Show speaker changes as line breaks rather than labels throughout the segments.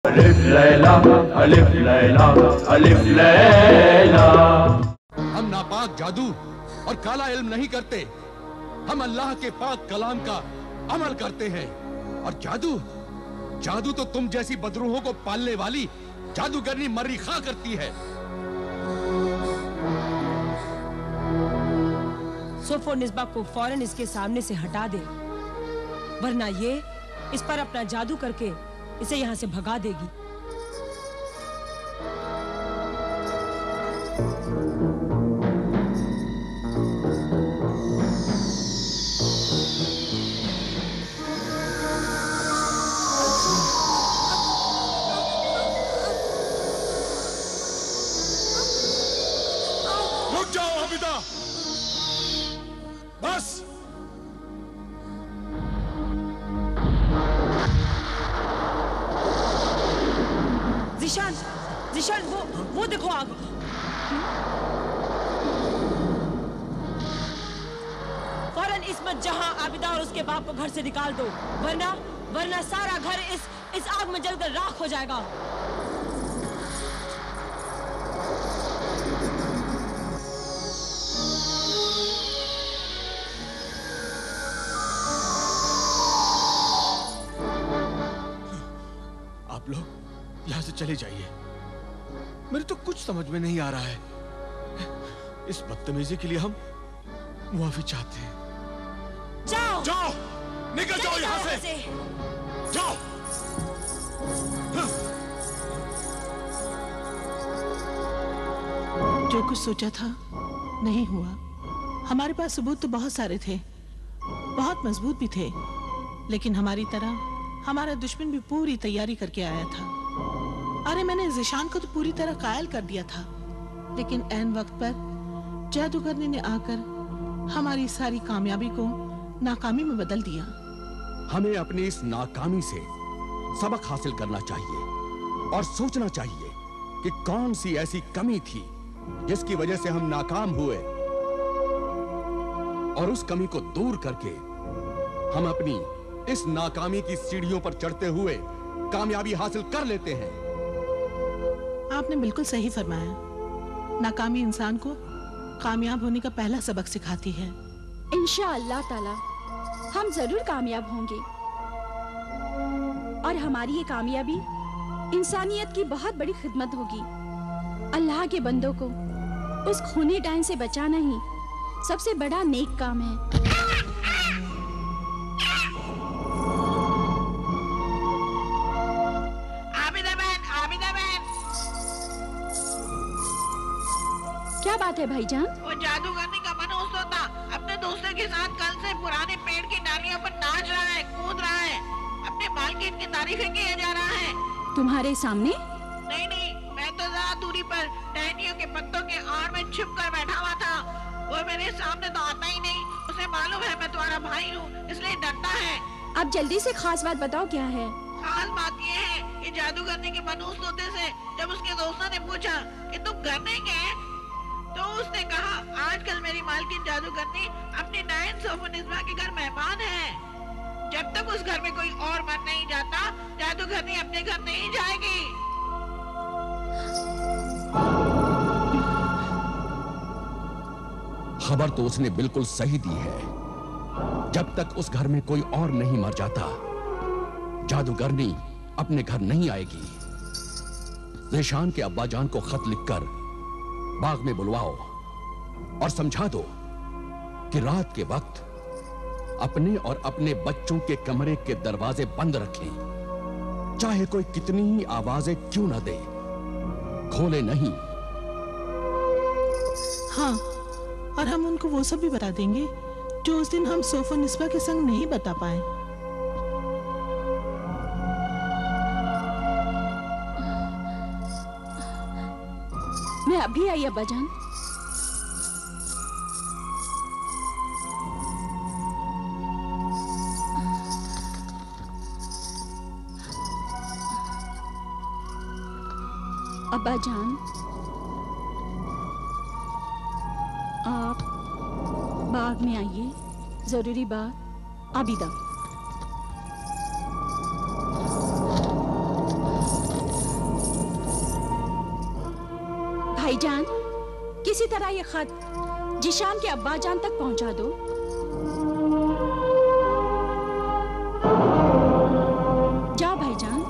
अलिफ लैला अलिफ लैला अलिफ लैला।
हम नापाक जादू और काला इल्म नहीं करते, हम अल्लाह के पाक कलाम का अमल करते हैं। और जादू जादू तो तुम जैसी बदरूहों को पालने वाली जादूगरनी मर्रिखा करती है।
सोफोनिस्बा को फौरन इसके सामने से हटा दे, वरना ये इस पर अपना जादू करके इसे यहाँ से भगा देगी।
रुक जाओ आबिदा, बस।
ज़ीशान, ज़ीशान, वो देखो आग। फौरन इस मज्जहा आबिदा और उसके बाप को घर से निकाल दो, वरना सारा घर इस आग में जलकर राख हो जाएगा।
आप लोग यहाँ से चले जाइए, मेरे तो कुछ समझ में नहीं आ रहा है। इस बदतमीजी के लिए हम मुआफी चाहते हैं।
जाओ,
जाओ, निकल जाओ यहाँ से, जाओ।
जो कुछ सोचा था नहीं हुआ। हमारे पास सबूत तो बहुत सारे थे, बहुत मजबूत भी थे, लेकिन हमारी तरह हमारा दुश्मन भी पूरी तैयारी करके आया था। अरे मैंने ज़ीशान को तो पूरी तरह कायल कर दिया था, लेकिन ऐन वक्त पर जादूगरनी ने आकर हमारी सारी कामयाबी को नाकामी में बदल दिया।
हमें अपनी इस नाकामी से सबक हासिल करना चाहिए और सोचना चाहिए कि कौन सी ऐसी कमी थी जिसकी वजह से हम नाकाम हुए, और उस कमी को दूर करके हम अपनी इस नाकामी की सीढ़ियों पर चढ़ते हुए कामयाबी हासिल कर लेते हैं।
आपने बिल्कुल सही फरमाया। नाकामी इंसान को कामयाब होने का पहला सबक सिखाती है।
इंशाअल्लाह ताला हम जरूर कामयाब होंगे, और हमारी ये कामयाबी इंसानियत की बहुत बड़ी खिदमत होगी। अल्लाह के बंदों को उस खूनी डायन से बचाना ही सबसे बड़ा नेक काम है। क्या बात है भाईजान?
वो जादूगरनी का मनहूस होता अपने दोस्तों के साथ कल से पुराने पेड़ की डालियों पर नाच रहा है, कूद रहा है, अपने मालकिन की तारीफें किए जा रहा है।
तुम्हारे सामने?
नहीं, मैं तो जरा दूरी पर टहनियों के पत्तों के आड़ में छिप कर बैठा हुआ था। वो मेरे सामने तो आता ही नहीं। उसे मालूम है मैं तुम्हारा भाई हूँ, इसलिए डरता है।
अब जल्दी से खास बात बताओ, क्या है?
खास बात ये है कि जादूगरनी के मनहूस होते से जब उसके दोस्तों ने पूछा कि तुम घर नहीं गए, तो उसने कहा आजकल मेरी मालकिन जादूगरनी अपनी डायन सोफोनिस्बा के घर मेहमान है। जब तक उस घर में कोई और मर नहीं जाता, जादूगरनी अपने घर नहीं जाएगी।
खबर तो उसने बिल्कुल सही दी है। जब तक उस घर में कोई और नहीं मर जाता, जादूगरनी अपने घर नहीं आएगी। ज़ीशान के अब्बाजान को खत लिखकर बाग में बुलवाओ और समझा दो कि रात के वक्त अपने और अपने बच्चों के कमरे के दरवाजे बंद रखें, चाहे कोई कितनी ही आवाजें क्यों न दे, खोले नहीं।
हाँ, और हम उनको वो सब भी बता देंगे जो उस दिन हम सोफोनिस्बा के संग नहीं बता पाए।
मैं अभी आई अब्बाजान। अब्बाजान, आप बाग में आइए, जरूरी बात। आबिदा। भाईजान, किसी तरह ये खत जिशान के अब्बाजान तक पहुंचा दो। जाओ भाईजान।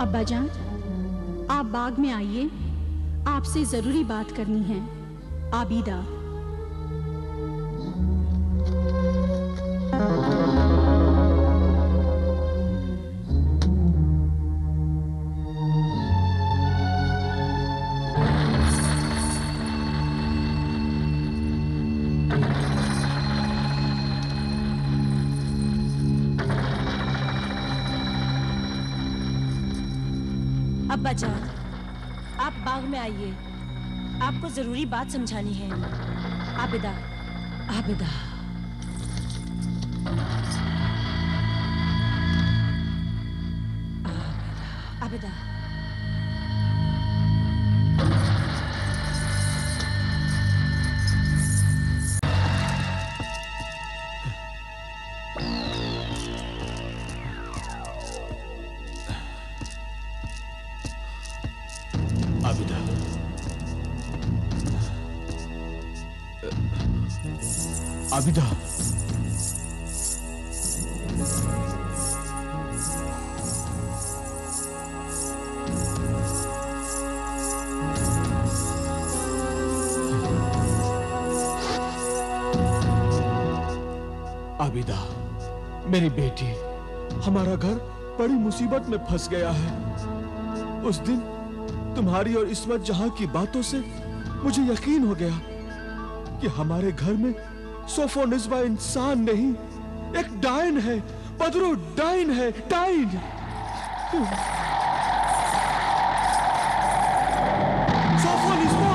अब्बाजान, आप बाग में आइए, आपसे जरूरी बात करनी है। आबिदा।
अब्बाजान, आप बाग में आइए, आपको जरूरी बात समझानी है। आबिदा, आबिदा। आबिदा, आबिदा।
आबिदा, आबिदा, मेरी बेटी, हमारा घर बड़ी मुसीबत में फंस गया है। उस दिन तुम्हारी और इस्मत जहां की बातों से मुझे यकीन हो गया कि हमारे घर में सोफोनिस्बा इंसान नहीं, एक डायन है। बदरू डायन है, डायन। सोफोनिस्बा।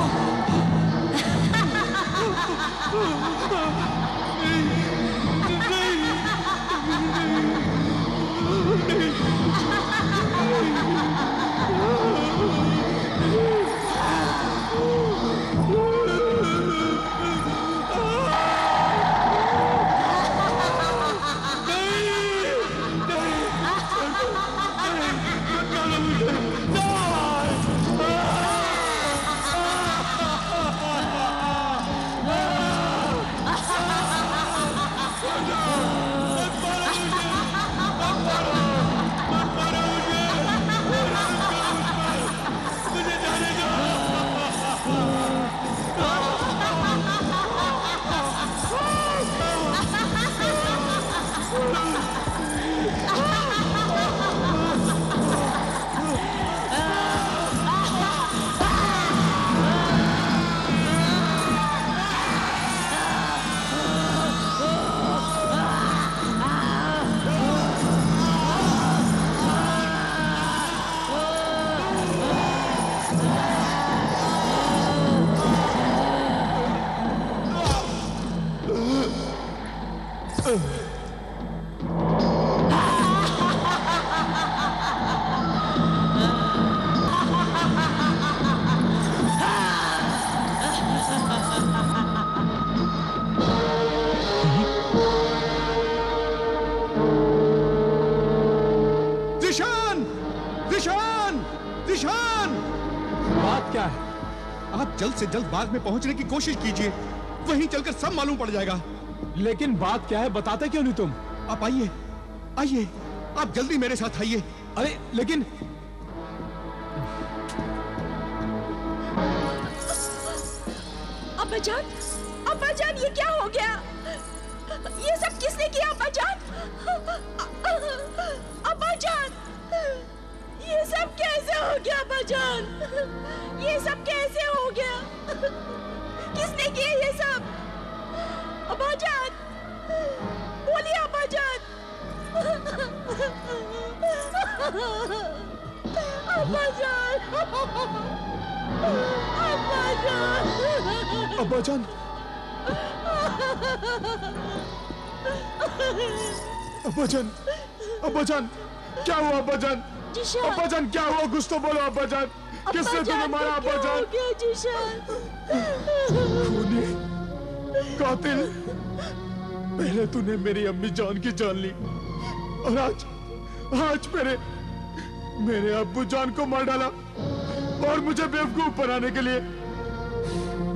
जल्द से जल्द बाग में पहुंचने की कोशिश कीजिए, वहीं चलकर सब मालूम पड़ जाएगा।
लेकिन बात क्या है, बताते क्यों नहीं तुम?
आप आइए, आइए, आप जल्दी मेरे साथ आइए।
अरे लेकिन
अब्बाजान, अब्बाजान, ये क्या हो गया? ये सब किसने किया अब्बाजान? अब्बाजान, ये सब कैसे हो गया अब्बाजान? ये सब कैसे हो गया? किसने किया ये सब? अब्बाजान, बोलिए अब्बाजान। अब्बाजान, अब्बाजान,
अब्बाजान, अब्बाजान, अब्बाजान, क्या हुआ अब्बाजान? अब्बाजान क्या हुआ? कुछ तो बोलो अब्बाजान। किसने तुम्हें मारा अब्बाजान? खूनी कातिल। पहले तूने मेरी अम्मी जान की जान ली और आज मेरे अब्बू जान को मार डाला और मुझे बेवकूफ बनाने के लिए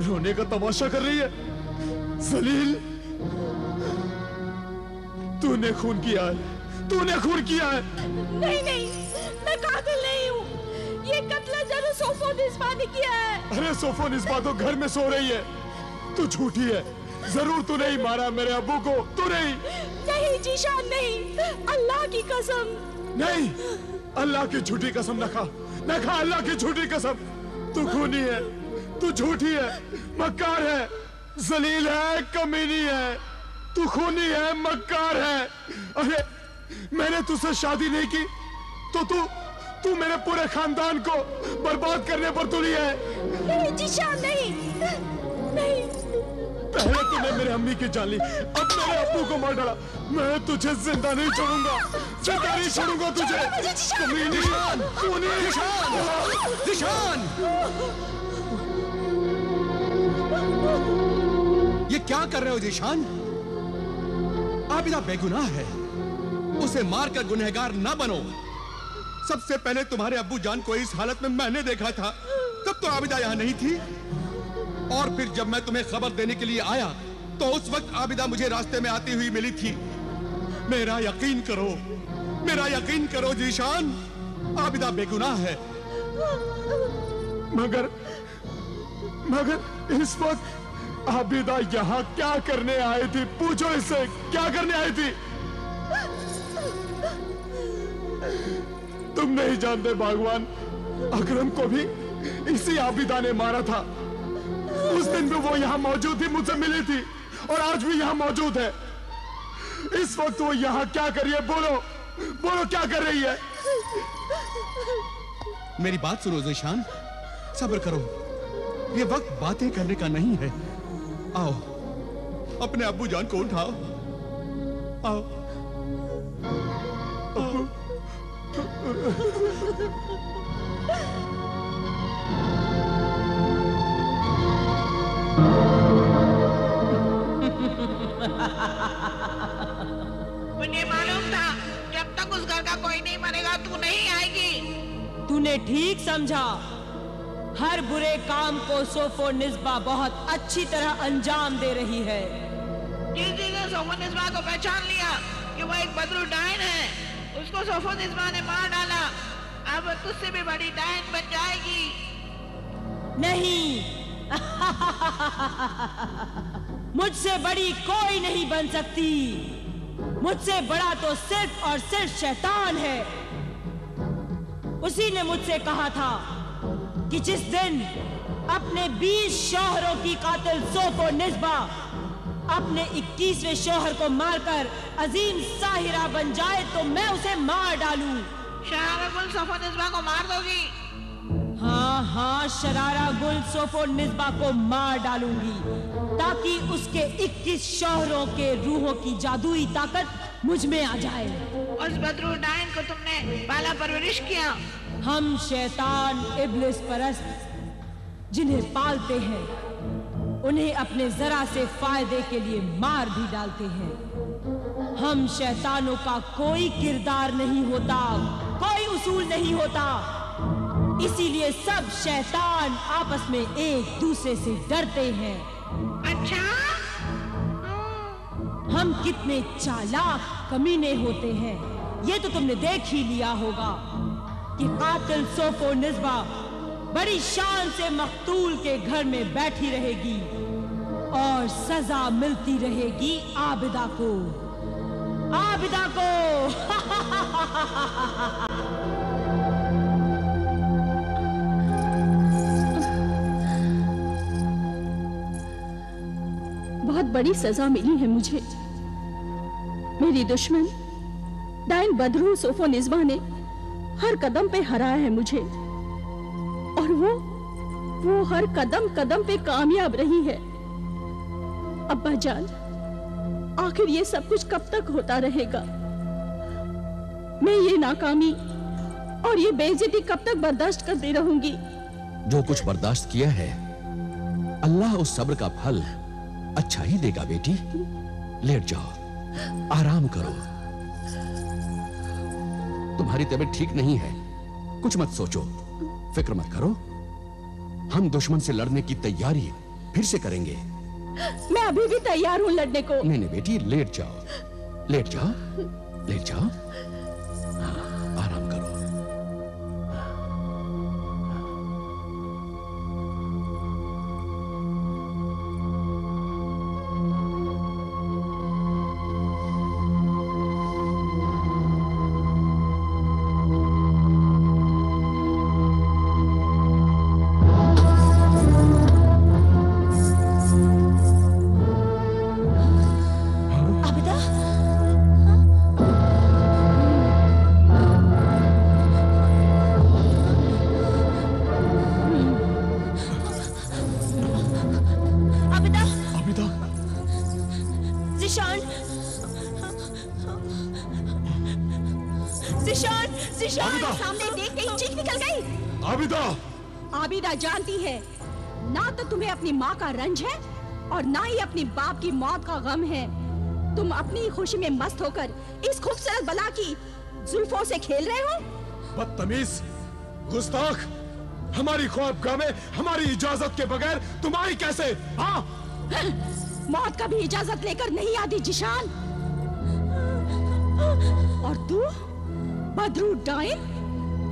रोने का तमाशा कर रही है। जलील, तूने खून किया है, तूने खून किया है।
नहीं, मैं कातिल नहीं हूँ। ये कत्ल जरूर सोफो निस्बा ने किया है।
अरे सोफो निस्बा तो घर में सो रही है, तू झूठी है। जरूर तूने ही मारा मेरे अब्बू को, तूने ही।
नहीं जीशान, नहीं, अल्लाह की कसम।
नहीं, अल्लाह की झूठी कसम न खा अल्लाह की झूठी कसम। तू खूनी है, तू झूठी है, मक्कार है, जलील है, कमीनी है। तू खूनी है, मक्कार है। अरे मैंने तुझसे शादी नहीं की तो तू मेरे पूरे खानदान को बर्बाद करने पर तुली है।
नहीं जीशान, नहीं।
पहले तूने मेरे अम्मी की जान ली, अब मेरे अब्बू को मार डाला। मैं तुझे जिंदा नहीं छोड़ूंगा, जिंदा नहीं छोड़ूंगा तुझे। कमीनी, खूनी।
जिशान, ये क्या कर रहे हो जिशान? आबिदा बेगुनाह है, उसे मारकर गुनहगार ना बनो। सबसे पहले तुम्हारे अब्बू जान को इस हालत में मैंने देखा था, तब तो आबिदा यहाँ नहीं थी। और फिर जब मैं तुम्हें खबर देने के लिए आया तो उस वक्त आबिदा मुझे रास्ते में आती हुई मिली थी। मेरा यकीन करो जीशान, आबिदा बेगुनाह है। मगर इस वक्त आबिदा यहाँ क्या करने आई थी? पूछो इससे, क्या करने आई थी? तुम नहीं जानते बागवान, अकरम को भी इसी आबिदा ने मारा था। उस दिन भी वो यहाँ मौजूद थी, मुझसे मिली थी और आज भी यहाँ मौजूद है। इस वक्त वो यहाँ क्या कर रही है? बोलो क्या कर रही है? मेरी बात सुनो जिशान, सब्र करो, ये वक्त बातें करने का नहीं है। आओ, अपने अब्बू जान को उठाओ। आओ।
मुझे मालूम था जब तक उस घर का कोई नहीं मरेगा तू नहीं आएगी।
तूने ठीक समझा। हर बुरे काम को सोफो निस्बा बहुत अच्छी तरह अंजाम दे रही है।
जिस दिन ने सोफो निस्बा को पहचान लिया कि वो एक बदरू डायन है, उसको सोफो निस्बा ने मार डाला। अब तुझसे भी बड़ी डायन बन जाएगी।
नहीं, मुझसे बड़ी कोई नहीं बन सकती। मुझसे बड़ा तो सिर्फ और सिर्फ शैतान है। उसी ने मुझसे कहा था कि जिस दिन अपने 20 शौहरों की कातिल सोफो निस्बा अपने 21वें शौहर को मारकर अजीम साहिरा बन जाए तो मैं उसे मार डालूं।
शरारा गुल सोफो निस्बा को मार दोगी?
हाँ, शरारा गुल सोफो निस्बा को मार डालूंगी ताकि उसके 21 शौहरों के रूहों की जादुई ताकत मुझ में आ जाए।
उस बदरू डायन को तुमने पाला परवरिश किया।
हम शैतान इब्लिस परस्त जिन्हें पालते हैं उन्हें अपने जरा से फायदे के लिए मार भी डालते हैं। हम शैतानों का कोई किरदार नहीं होता, कोई उसूल नहीं होता। इसीलिए सब शैतान आपस में एक दूसरे से डरते हैं।
अच्छा?
हम कितने चालाक कमीने होते हैं ये तो तुमने देख ही लिया होगा कि कातिल सोफो निस्बा बड़ी शान से मकतूल के घर में बैठी रहेगी और सजा मिलती रहेगी आबिदा को।
बहुत बड़ी सजा मिली है मुझे। मेरी दुश्मन डायन बदरू सोफो निस्बा ने हर कदम पे हराया है मुझे और वो हर कदम पे कामयाब रही है। अब्बा जान, आखिर ये सब कुछ कब तक होता रहेगा? मैं ये नाकामी और ये बेइज्जती कब तक बर्दाश्त करती रहूंगी?
जो कुछ बर्दाश्त किया है, अल्लाह उस सब्र का फल अच्छा ही देगा बेटी। लेट जाओ, आराम करो। तुम्हारी तबीयत ठीक नहीं है, कुछ मत सोचो, फिक्र मत करो। हम दुश्मन से लड़ने की तैयारी फिर से करेंगे।
मैं अभी भी तैयार हूँ लड़ने को।
नहीं नहीं बेटी, लेट जाओ, लेट जाओ, लेट जाओ, आराम करो।
जानती है ना तो तुम्हें अपनी माँ का रंज है और ना ही अपनी बाप की मौत का गम है। तुम अपनी खुशी में मस्त होकर इस खूबसूरत बला की जुल्फों से खेल रहे हो।
बदतमीज, गुस्ताख, हमारी ख्वाबगाह में हमारी इजाजत के बगैर तुम आई कैसे? हाँ?
मौत कभी इजाजत लेकर नहीं आती जिशान। और तू बदरू डाइन,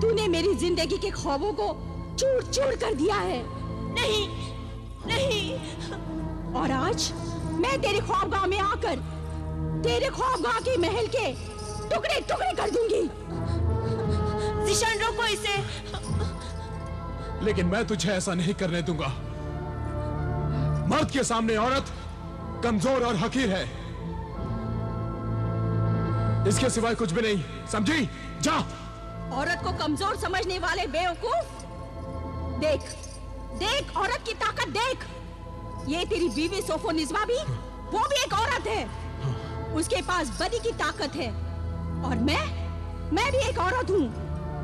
तूने मेरी जिंदगी के ख्वाबों को चूर चूर कर दिया है। नहीं नहीं, और आज मैं तेरे ख्वाबगाह में आकर तेरे ख्वाबगाह के महल के टुकड़े टुकड़े कर दूंगी। जिशान रोको इसे।
लेकिन मैं तुझे ऐसा नहीं करने दूंगा। मर्द के सामने औरत कमजोर और हकीर है, इसके सिवाय कुछ भी नहीं, समझी? जा।
औरत को कमजोर समझने वाले बेवकूफ, देख देख औरत की ताकत देख। ये तेरी बीवी सोफोनिज़्मा भी, वो भी एक औरत है। उसके पास बदी की ताकत है और मैं भी एक औरत हूँ,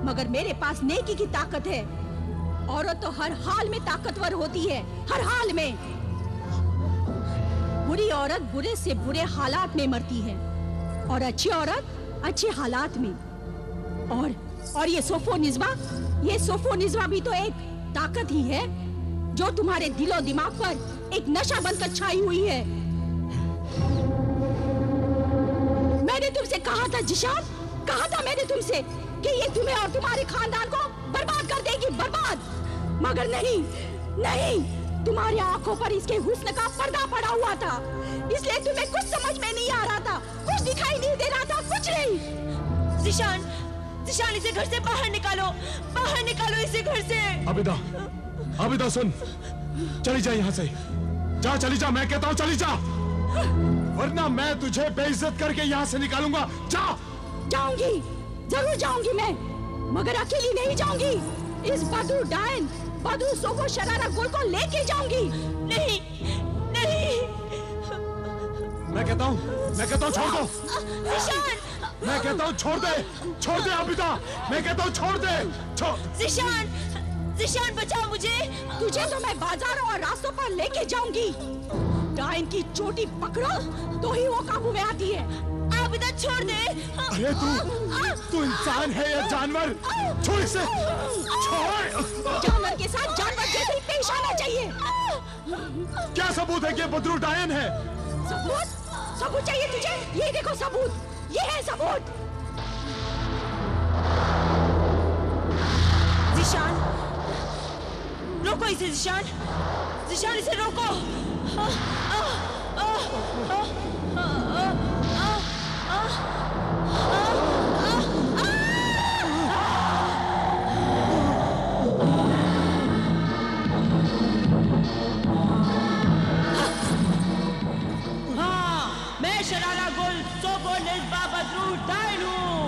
मगर मेरे पास नेकी की ताकत है। औरत तो हर हाल में ताकतवर होती है, हर हाल में। बुरी औरत बुरे से बुरे हालात में मरती है और अच्छी औरत अच्छे हालात में। और ये सोफोनिज़्मा भी तो एक ताकत ही है जो तुम्हारे दिलो दिमाग पर एक नशा बनकर छाई हुई है। मैंने तुमसे कहा था जिशान, कहा था मैंने तुमसे कि ये तुम्हें और तुम्हारे खानदान को बर्बाद कर देगी, बर्बाद। मगर नहीं नहीं, तुम्हारी आंखों पर इसके हुस्न का पर्दा पड़ा हुआ था, इसलिए तुम्हें कुछ समझ में नहीं आ रहा था, कुछ दिखाई नहीं दे रहा था, कुछ नहीं। जिशान, इसे घर से बाहर निकालो इसे घर से।
अबिदा सुन, चली जा यहाँ से, जा, चली जा, मैं कहता हूँ चली जा, वरना मैं तुझे बेइज्जत करके यहाँ से निकालूंगा। जा।
जाऊंगी, जरूर जाऊंगी मैं, मगर अकेली नहीं जाऊंगी। इस बदरू डायन, बदरू सोफो शरारा गुल को लेके जाऊंगी। नहीं नहीं,
मैं कहता हूँ छोड़ दो। मैं कहता हूँ छोड़ दे अबिदा, मैं कहता हूँ छोड़ दे।
जिशान बचाओ मुझे। तुझे तो मैं बाजारों और रास्तों पर लेके जाऊंगी। डायन की चोटी पकड़ो तो ही वो काबू में आती है। आबिदा छोड़ दे।
अरे तू इंसान है या जानवर? छोड़ इसे, छोड़।
जानवर के साथ जानवर जैसे ही पेश आना चाहिए।
क्या सबूत है कि बदरू डायन है?
सबूत चाहिए तुझे? ये देखो सबूत, ये है सबूत। जिशान, रोको इसे। जिशान इसे रोको। मैं शरारा गुल सोफोनिज़्मा बदरू डायन हूँ।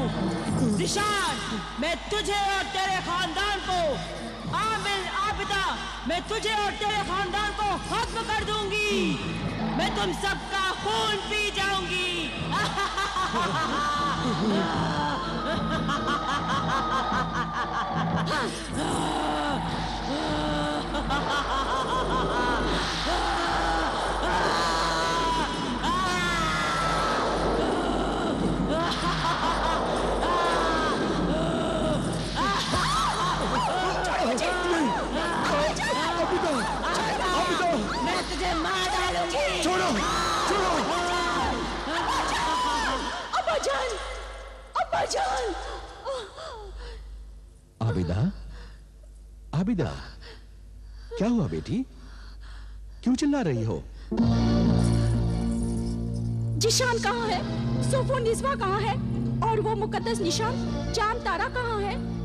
जिशान, मैं तुझे और तेरे खानदान को, आबिदा, मैं तुझे और तेरे खानदान को खत्म कर दूंगी। मैं तुम सबका खून पी जाऊंगी।
मैं तुझे मार डालूंगी।
छोड़ो छोड़ो।
अब्बाजान, अब्बाजान।
आबिदा, आबिदा, क्या हुआ बेटी? क्यों चिल्ला रही हो?
जिशान कहाँ है? सोफो निस्वा कहाँ है? और वो मुकद्दस निशान चांद तारा कहाँ है?